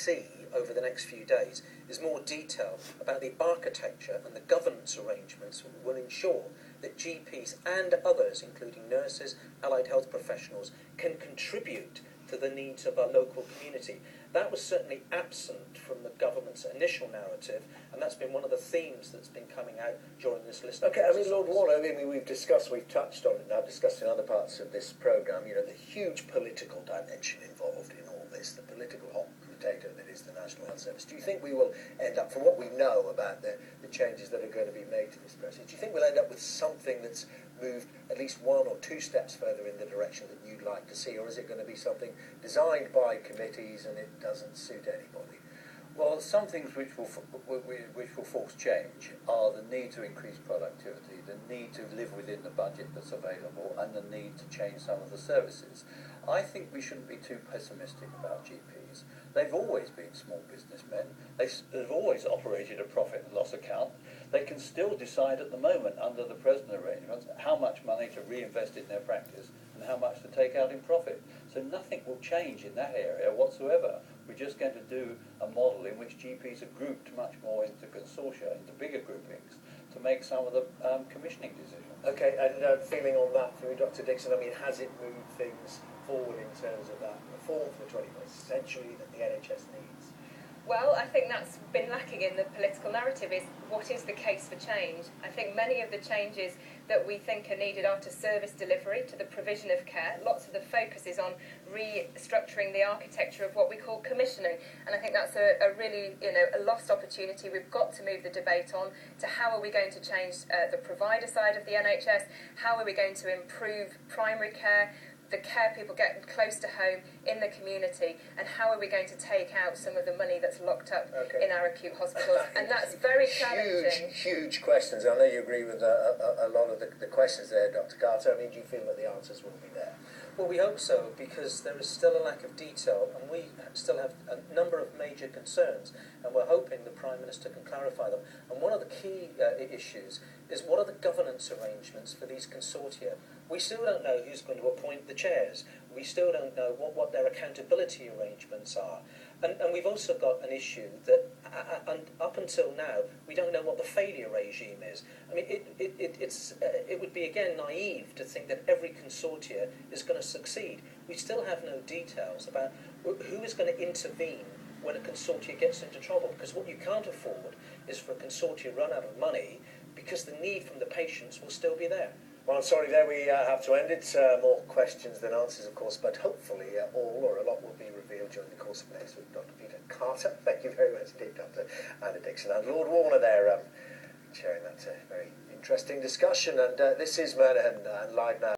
see over the next few days is more detail about the architecture and the governance arrangements that will ensure that GPs and others, including nurses, allied health professionals, can contribute to the needs of our local community. That was certainly absent from the government's initial narrative, and that's been one of the themes that's been coming out during this list. Okay, I mean, Lord Warner, we've touched on it now, discussed in other parts of this programme, the huge political dimension involved in all this, the political hot potato that is the National Health Service. Do you think we will end up, from what we know about the changes that are going to be made to this process, do you think we'll end up with something that's moved at least one or two steps further in the direction that you'd like to see, or is it going to be something designed by committees and it doesn't suit anybody? Well, some things which will force change are the need to increase productivity, the need to live within the budget that's available, and the need to change some of the services. I think we shouldn't be too pessimistic about GPs. They've always been small businessmen. They've always operated a profit and loss account. They can still decide at the moment, under the present arrangements, how much money to reinvest in their practice and how much to take out in profit. So nothing will change in that area whatsoever. We're just going to do a model in which GPs are grouped much more into consortia, into bigger groupings, to make some of the commissioning decisions. Okay, and feeling on that from you, Dr. Dixon, I mean, has it moved things forward in terms of that reform for the 21st century that the NHS needs? Well, I think that's been lacking in the political narrative, is what is the case for change. I think many of the changes that we think are needed are to service delivery, to the provision of care. Lots of the focus is on restructuring the architecture of what we call commissioning, and I think that's a really a lost opportunity. We've got to move the debate on to how are we going to change the provider side of the NHS, how are we going to improve primary care, the care people get close to home in the community, and how are we going to take out some of the money that's locked up in our acute hospitals, and that's very challenging. Huge questions. I know you agree with a lot of the questions there, Dr. Carter. I mean, do you feel that the answers will be there? Well, we hope so, because there is still a lack of detail, and we still have a number of major concerns, and we're hoping the Prime Minister can clarify them. And one of the key issues is, what are the governance arrangements for these consortia? We still don't know who's going to appoint the chairs. We still don't know what their accountability arrangements are. And we've also got an issue that, up until now, we don't know what the failure regime is. I mean, it would be, again, naive to think that every consortia is going to succeed. We still have no details about who is going to intervene when a consortia gets into trouble, because what you can't afford is for a consortia run out of money, because the need from the patients will still be there. Well, I'm sorry, there we have to end it. More questions than answers, of course, but hopefully all or a lot will be revealed during the course of next with Dr. Peter Carter. Thank you very much indeed, Dr. Anna Dixon, and Lord Warner there chairing that very interesting discussion. And this is Murder and Live Now.